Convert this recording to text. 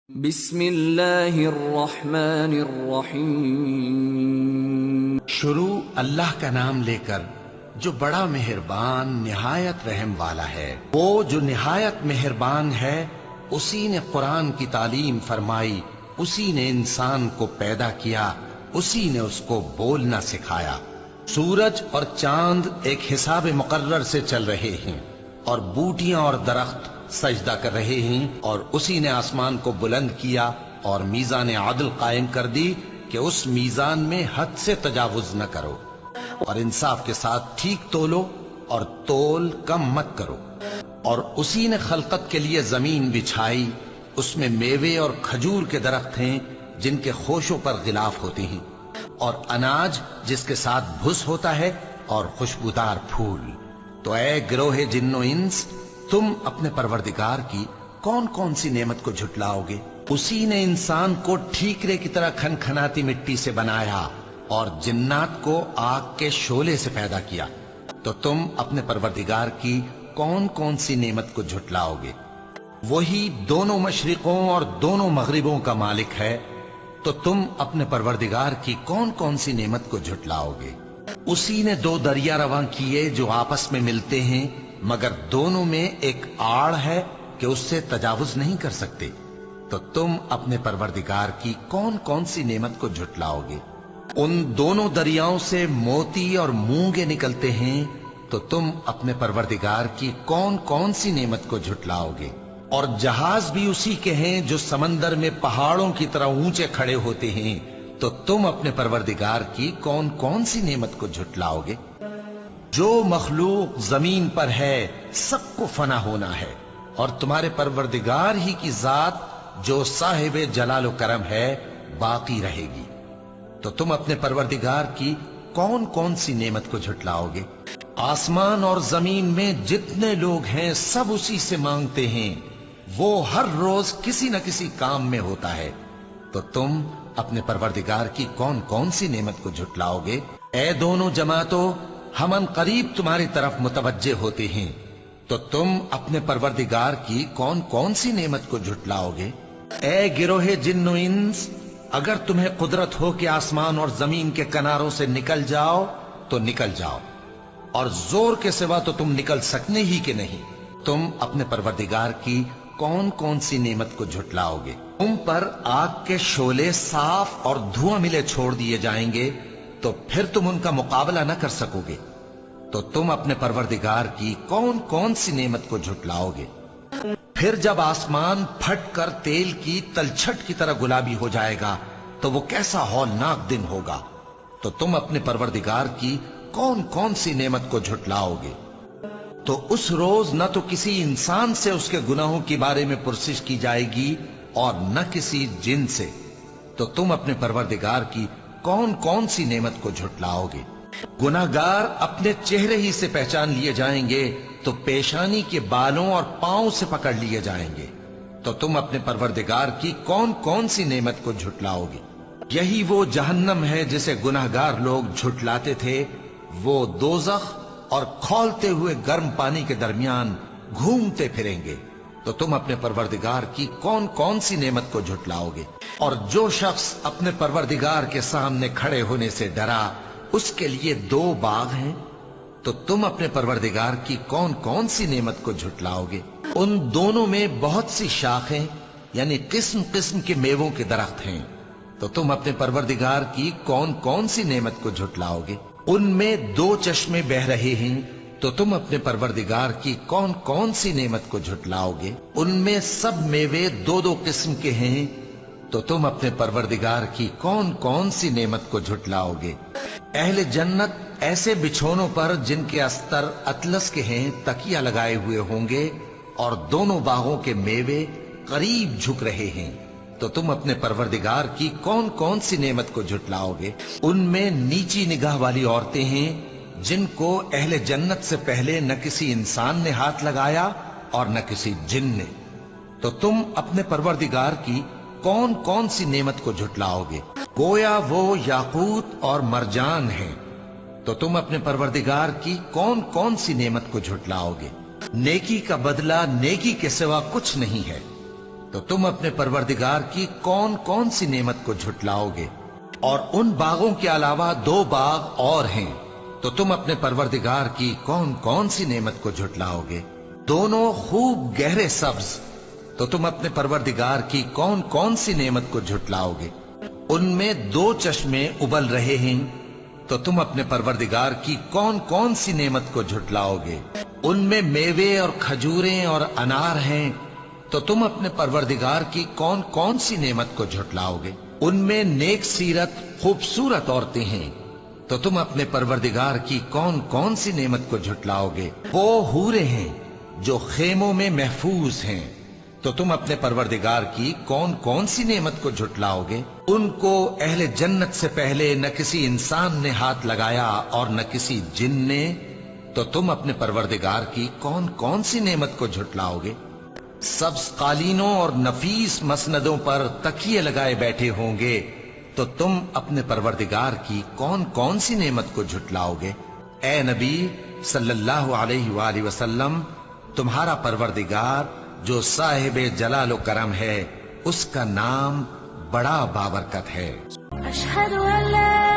بسم اللہ الرحمن الرحیم۔ شروع اللہ کا نام لے کر جو بڑا مہربان نہایت رحم والا ہے۔ وہ جو نہایت مہربان ہے اسی نے قرآن کی تعلیم فرمائی، اسی نے انسان کو پیدا کیا، اسی نے اس کو بولنا سکھایا۔ سورج اور چاند ایک حساب مقرر سے چل رہے ہیں اور بوٹیاں اور درخت سجدہ کر رہے ہیں، اور اسی نے آسمان کو بلند کیا اور میزان عدل قائم کر دی کہ اس میزان میں حد سے تجاوز نہ کرو، اور انصاف کے ساتھ ٹھیک تولو اور تول کم مت کرو۔ اور اسی نے خلقت کے لیے زمین بچھائی، اس میں میوے اور کھجور کے درخت ہیں جن کے خوشوں پر غلاف ہوتے ہیں، اور اناج جس کے ساتھ بھس ہوتا ہے، اور خوشبودار پھول۔ تو اے گروہ جن و انس، تم اپنے پروردگار کی کون کون سی نعمت کو جھٹلاؤ گے؟ اسی نے انسان کو ٹھیکرے کی طرح کھنکھناتی مٹی سے بنایا اور جنات کو آگ کے شعلے سے پیدا کیا۔ تو تم اپنے پروردگار کی کون کون سی نعمت کو جھٹلاؤ گے؟ وہی دونوں مشرقوں اور دونوں مغربوں کا مالک ہے، تو تم اپنے پروردگار کی کون کون سی نعمت کو جھٹلاؤ گے؟ اسی نے دو دریا رواں کیے جو آپس میں ملتے ہیں، مگر دونوں میں ایک آڑ ہے کہ اس سے تجاوز نہیں کر سکتے۔ تو تم اپنے پروردگار کی کون کون سی نعمت کو جھٹلاؤ گے؟ ان دونوں دریاؤں سے موتی اور مونگے نکلتے ہیں، تو تم اپنے پروردگار کی کون کون سی نعمت کو جھٹلاؤ گے؟ اور جہاز بھی اسی کے ہیں جو سمندر میں پہاڑوں کی طرح اونچے کھڑے ہوتے ہیں، تو تم اپنے پروردگار کی کون کون سی نعمت کو جھٹلاؤ گے؟ جو مخلوق زمین پر ہے سب کو فنا ہونا ہے، اور تمہارے پروردگار ہی کی ذات جو صاحب جلال و کرم ہے باقی رہے گی۔ تو تم اپنے پروردگار کی کون کون سی نعمت کو جھٹلاؤ گے؟ آسمان اور زمین میں جتنے لوگ ہیں سب اسی سے مانگتے ہیں، وہ ہر روز کسی نہ کسی کام میں ہوتا ہے۔ تو تم اپنے پروردگار کی کون کون سی نعمت کو جھٹلاؤ گے؟ اے دونوں جماعتوں، ہم ان قریب تمہاری طرف متوجہ ہوتے ہیں، تو تم اپنے پروردگار کی کون کون سی نعمت کو جھٹلاؤ گے؟ اے گروہ جن و انس، اگر تمہیں قدرت ہو کہ آسمان اور زمین کے کناروں سے نکل جاؤ تو نکل جاؤ، اور زور کے سوا تو تم نکل سکنے ہی کہ نہیں۔ تم اپنے پروردگار کی کون کون سی نعمت کو جھٹلاؤ گے؟ تم پر آگ کے شعلے صاف اور دھواں ملے چھوڑ دیے جائیں گے، تو پھر تم ان کا مقابلہ نہ کر سکو گے۔ تو تم اپنے پروردگار کی کون کون سی نعمت کو جھٹلاؤ گے؟ پھر جب آسمان پھٹ کر تیل کی تلچھٹ کی طرح گلابی ہو جائے گا تو وہ کیسا ہولناک دن ہوگا۔ تو تم اپنے پروردگار کی کون کون سی نعمت کو جھٹلاؤ گے؟ تو اس روز نہ تو کسی انسان سے اس کے گناہوں کے بارے میں پرسش کی جائے گی اور نہ کسی جن سے۔ تو تم اپنے پروردگار کی کون کون سی نعمت کو جھٹلاؤ گے؟ گناہگار اپنے چہرے ہی سے پہچان لیے جائیں گے تو پیشانی کے بالوں اور پاؤں سے پکڑ لیے جائیں گے۔ تو تم اپنے پروردگار کی کون کون سی نعمت کو جھٹلاؤ گے؟ یہی وہ جہنم ہے جسے گناہگار لوگ جھٹلاتے تھے، وہ دوزخ اور کھولتے ہوئے گرم پانی کے درمیان گھومتے پھریں گے۔ تو تم اپنے پروردگار کی کون کون سی نعمت کو جھٹلاؤ گے؟ اور جو شخص اپنے پروردگار کے سامنے کھڑے ہونے سے ڈرا، اس کے لیے دو باغ ہیں۔ تو تم اپنے پروردگار کی کون کون سی نعمت کو جھٹلاؤ گے؟ ان دونوں میں بہت سی شاخیں یعنی قسم قسم کے میووں کے درخت ہیں۔ تو تم اپنے پروردگار کی کون کون سی نعمت کو جھٹلاؤ گے؟ ان میں دو چشمے بہ رہے ہیں، تو تم اپنے پروردگار کی کون کون سی نعمت کو جھٹلاؤ گے؟ ان میں سب میوے دو دو قسم کے ہیں، تو تم اپنے پروردگار کی کون کون سی نعمت کو جھٹلاؤ گے؟ اہل جنت ایسے بچھونوں پر جن کے استر اطلس کے ہیں تکیہ لگائے ہوئے ہوں گے، اور دونوں باغوں کے میوے قریب جھک رہے ہیں۔ تو تم اپنے پروردگار کی کون کون سی نعمت کو جھٹلاؤ گے؟ ان میں نیچی نگاہ والی عورتیں ہیں جن کو اہل جنت سے پہلے نہ کسی انسان نے ہاتھ لگایا اور نہ کسی جن نے۔ تو تم اپنے پروردگار کی کون کون سی نعمت کو جھٹلاؤ گے؟ گویا وہ یاقوت اور مرجان ہیں۔ تو تم اپنے پروردگار کی کون کون سی نعمت کو جھٹلاؤ گے؟ نیکی کا بدلہ نیکی کے سوا کچھ نہیں ہے، تو تم اپنے پروردگار کی کون کون سی نعمت کو جھٹلاؤ گے؟ اور ان باغوں کے علاوہ 2 باغ اور ہیں، تو تم اپنے پروردگار کی کون کون سی نعمت کو جھٹلاؤ گے؟ دونوں خوب گہرے سبز، تو تم اپنے پروردگار کی کون کون سی نعمت کو جھٹلاؤ گے؟ ان میں 2 چشمے ابل رہے ہیں، تو تم اپنے پروردگار کی کون کون سی نعمت کو جھٹلاؤ گے؟ ان میں میوے اور کھجوریں اور انار ہیں، تو تم اپنے پروردگار کی کون کون سی نعمت کو جھٹلاؤ گے؟ ان میں نیک سیرت خوبصورت عورتیں ہیں، تو تم اپنے پروردگار کی کون کون سی نعمت کو جھٹلاؤ گے؟ وہ حوریں ہیں جو خیموں میں محفوظ ہیں، تو تم اپنے پروردگار کی کون کون سی نعمت کو جھٹلاؤ گے؟ ان کو اہل جنت سے پہلے نہ کسی انسان نے ہاتھ لگایا اور نہ کسی جن نے، تو تم اپنے پروردگار کی کون کون سی نعمت کو جھٹلاؤ گے؟ سبز قالینوں اور نفیس مسندوں پر تکیے لگائے بیٹھے ہوں گے، تو تم اپنے پروردگار کی کون کون سی نعمت کو جھٹلاؤ گے؟ اے نبی صلی اللہ علیہ وآلہ وسلم، تمہارا پروردگار جو صاحب جلال و کرم ہے، اس کا نام بڑا بابرکت ہے۔ اشہد ان لا